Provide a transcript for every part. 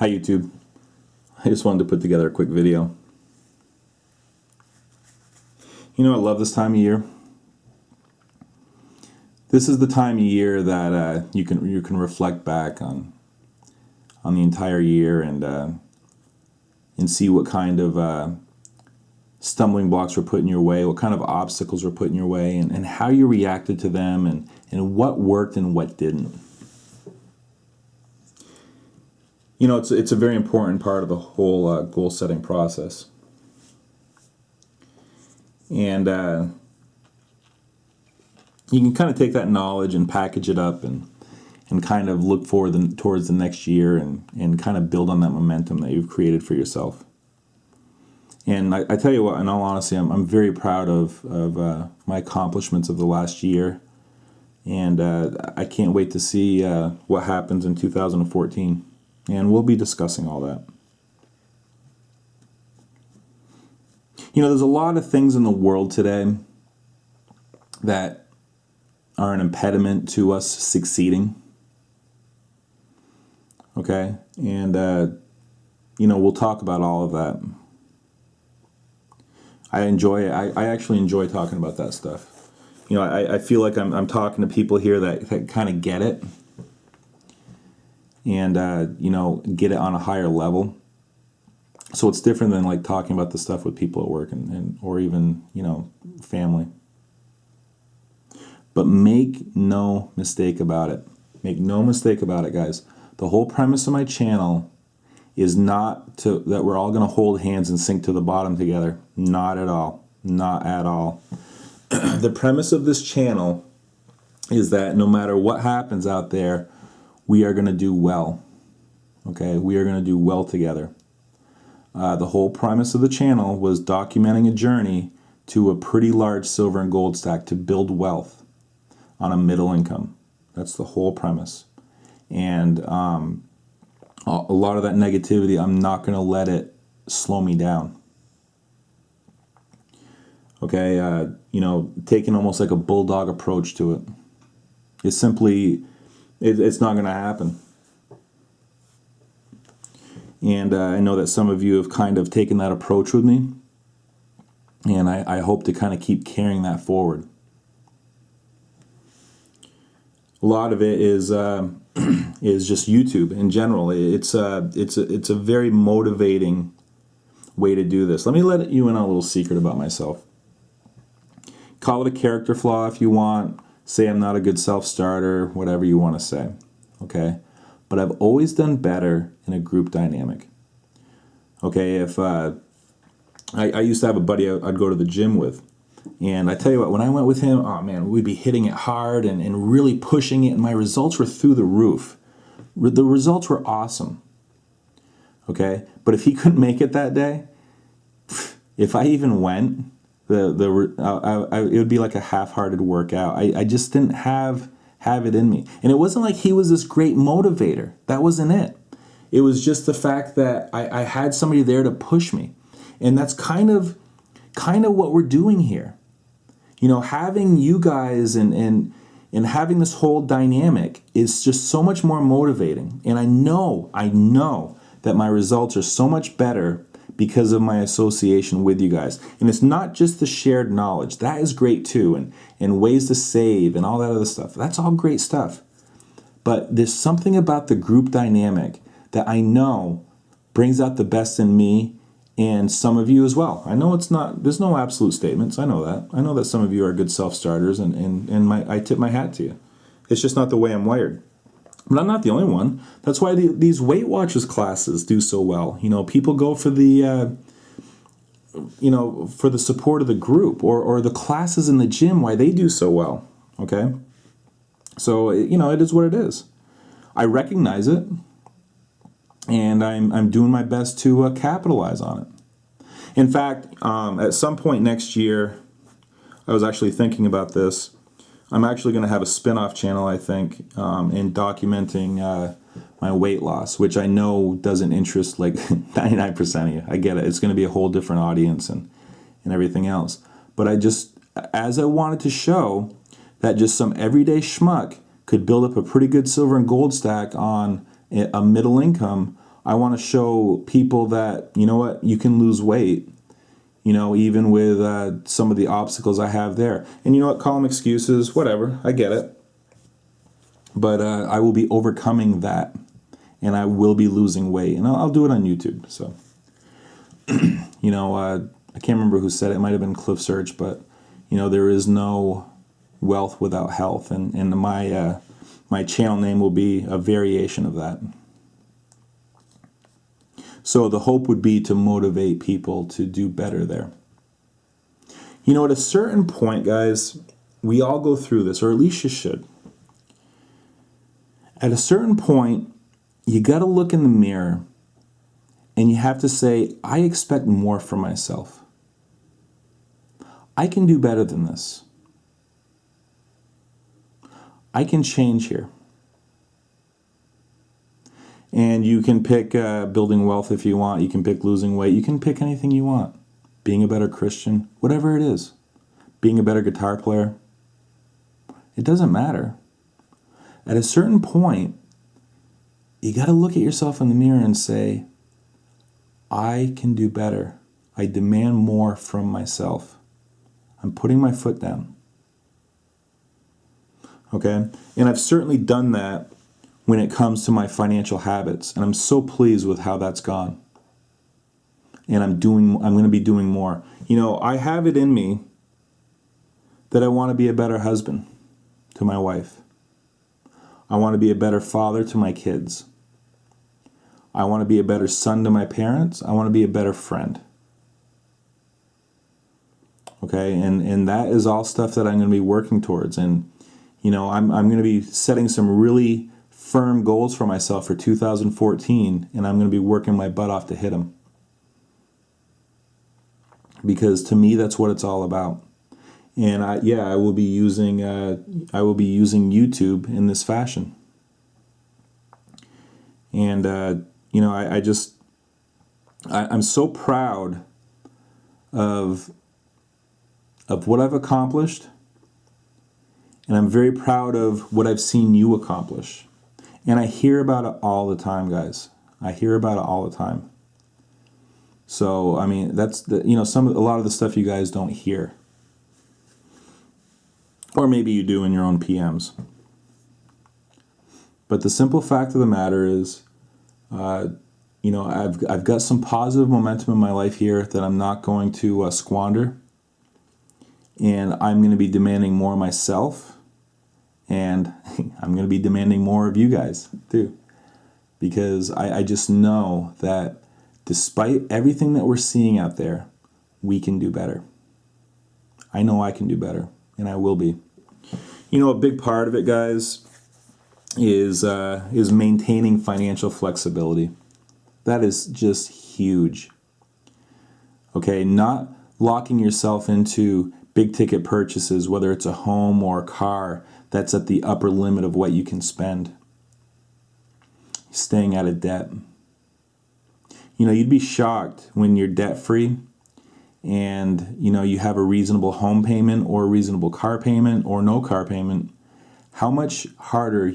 Hi YouTube. I just wanted to put together a quick video. You know, I love this time of year. This is the time of year that you can reflect back on the entire year and see what kind of stumbling blocks were put in your way, what kind of obstacles were put in your way, and how you reacted to them, and what worked and what didn't. You know, it's a very important part of the whole goal setting process. And you can kind of take that knowledge and package it up and kind of look forward towards the next year and kind of build on that momentum that you've created for yourself. And I tell you what, in all honesty, I'm very proud of my accomplishments of the last year. And I can't wait to see what happens in 2014. And we'll be discussing all that. You know, there's a lot of things in the world today that are an impediment to us succeeding. Okay? And, you know, we'll talk about all of that. I enjoy it. I actually enjoy talking about that stuff. You know, I feel like I'm talking to people here that kind of get it. And, you know, get it on a higher level. So it's different than like talking about the stuff with people at work and or even, you know, family. But make no mistake about it. Make no mistake about it, guys. The whole premise of my channel is not that we're all going to hold hands and sink to the bottom together. Not at all. Not at all. The premise of this channel is that no matter what happens out there, we are going to do well. Okay? We are going to do well together. The whole premise of the channel was documenting a journey to a pretty large silver and gold stack to build wealth on a middle income. That's the whole premise. And a lot of that negativity, I'm not going to let it slow me down. Okay? You know, taking almost like a bulldog approach to it. It's simply, it's not going to happen. And I know that some of you have kind of taken that approach with me. And I hope to kind of keep carrying that forward. A lot of it is just YouTube in general. It's a very motivating way to do this. Let me let you in on a little secret about myself. Call it a character flaw if you want. Say I'm not a good self-starter, whatever you want to say. Okay? But I've always done better in a group dynamic. Okay, if I used to have a buddy I'd go to the gym with, and I tell you what, when I went with him, oh man, we'd be hitting it hard and really pushing it, and my results were through the roof. The results were awesome. Okay, but if he couldn't make it that day, if I even went, it would be like a half-hearted workout. I just didn't have it in me. And it wasn't like he was this great motivator. That wasn't it. It was just the fact that I had somebody there to push me. And that's kind of what we're doing here. You know, having you guys and having this whole dynamic is just so much more motivating. And I know that my results are so much better because of my association with you guys. And it's not just the shared knowledge. That is great too. And ways to save and all that other stuff. That's all great stuff. But there's something about the group dynamic that I know brings out the best in me and some of you as well. I know there's no absolute statements. I know that. I know that some of you are good self-starters and I tip my hat to you. It's just not the way I'm wired. But I'm not the only one. That's why these Weight Watchers classes do so well. You know, people go for the, for the support of the group or the classes in the gym, why they do so well. Okay? So, you know, it is what it is. I recognize it, and I'm doing my best to capitalize on it. In fact, at some point next year, I was actually thinking about this. I'm actually going to have a spin-off channel, I think, in documenting my weight loss, which I know doesn't interest like 99% of you. I get it. It's going to be a whole different audience and everything else. But as I wanted to show that just some everyday schmuck could build up a pretty good silver and gold stack on a middle income I want to show people that, you know what, you can lose weight, even with some of the obstacles I have there. And you know what, call them excuses, whatever, I get it. But I will be overcoming that, and I will be losing weight, and I'll do it on YouTube. So, I can't remember who said it. It might have been Cliff Search, but there is no wealth without health, and my channel name will be a variation of that. So the hope would be to motivate people to do better there. At a certain point, guys, we all go through this, or at least you should. At a certain point, you got to look in the mirror and you have to say, I expect more from myself. I can do better than this. I can change here. And you can pick building wealth if you want. You can pick losing weight. You can pick anything you want. Being a better Christian, whatever it is. Being a better guitar player. It doesn't matter. At a certain point, you got to look at yourself in the mirror and say, I can do better. I demand more from myself. I'm putting my foot down. Okay? And I've certainly done that when it comes to my financial habits. And I'm so pleased with how that's gone. And I'm going to be doing more. I have it in me that I want to be a better husband to my wife. I want to be a better father to my kids. I want to be a better son to my parents. I want to be a better friend. Okay, and that is all stuff that I'm going to be working towards. And, I'm going to be setting some really firm goals for myself for 2014, and I'm going to be working my butt off to hit them. Because to me, that's what it's all about. And I will be using YouTube in this fashion. And I'm so proud of what I've accomplished, and I'm very proud of what I've seen you accomplish. And I hear about it all the time, guys. I hear about it all the time. So that's a lot of the stuff you guys don't hear. Or maybe you do in your own PMs. But the simple fact of the matter is, I've got some positive momentum in my life here that I'm not going to squander. And I'm going to be demanding more of myself. And I'm going to be demanding more of you guys, too. Because I just know that despite everything that we're seeing out there, we can do better. I know I can do better. And I will be. A big part of it, guys, is maintaining financial flexibility. That is just huge. Okay, not locking yourself into big ticket purchases, whether it's a home or a car, that's at the upper limit of what you can spend. Staying out of debt. You'd be shocked when you're debt free and you have a reasonable home payment or a reasonable car payment or no car payment, how much harder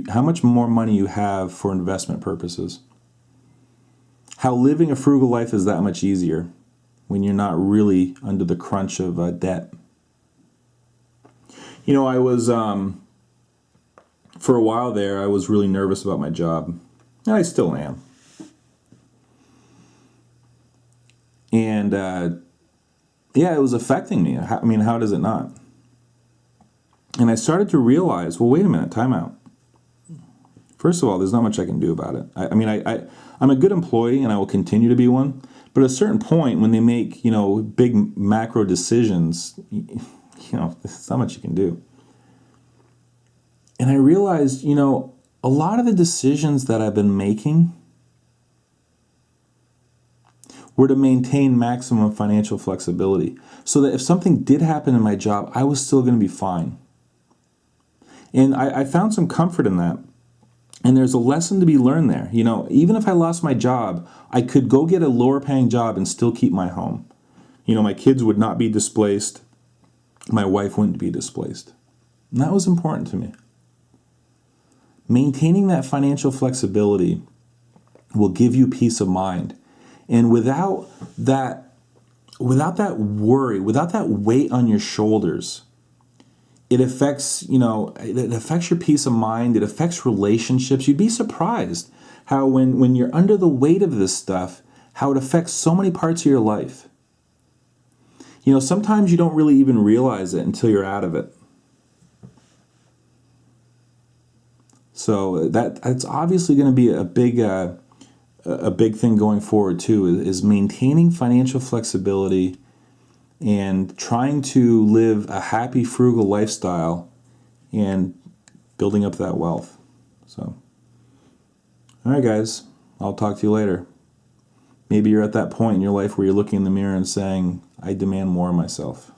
how much more money you have for investment purposes. How living a frugal life is that much easier when you're not really under the crunch of debt. I was, for a while there, I was really nervous about my job. And I still am. And, it was affecting me. How does it not? And I started to realize, well, wait a minute, time out. First of all, there's not much I can do about it. I'm a good employee, and I will continue to be one. But at a certain point, when they make, big macro decisions, there's not much you can do. And I realized, a lot of the decisions that I've been making were to maintain maximum financial flexibility. So that if something did happen in my job, I was still going to be fine. And I found some comfort in that. And there's a lesson to be learned there. Even if I lost my job, I could go get a lower paying job and still keep my home. My kids would not be displaced. My wife wouldn't be displaced. And that was important to me. Maintaining that financial flexibility will give you peace of mind. And without that worry, without that weight on your shoulders, it affects, it affects your peace of mind. It affects relationships. You'd be surprised how when you're under the weight of this stuff, how it affects so many parts of your life. Sometimes you don't really even realize it until you're out of it. So that's obviously going to be a big thing going forward too, is maintaining financial flexibility and trying to live a happy, frugal lifestyle and building up that wealth. So, all right, guys, I'll talk to you later. Maybe you're at that point in your life where you're looking in the mirror and saying, I demand more of myself.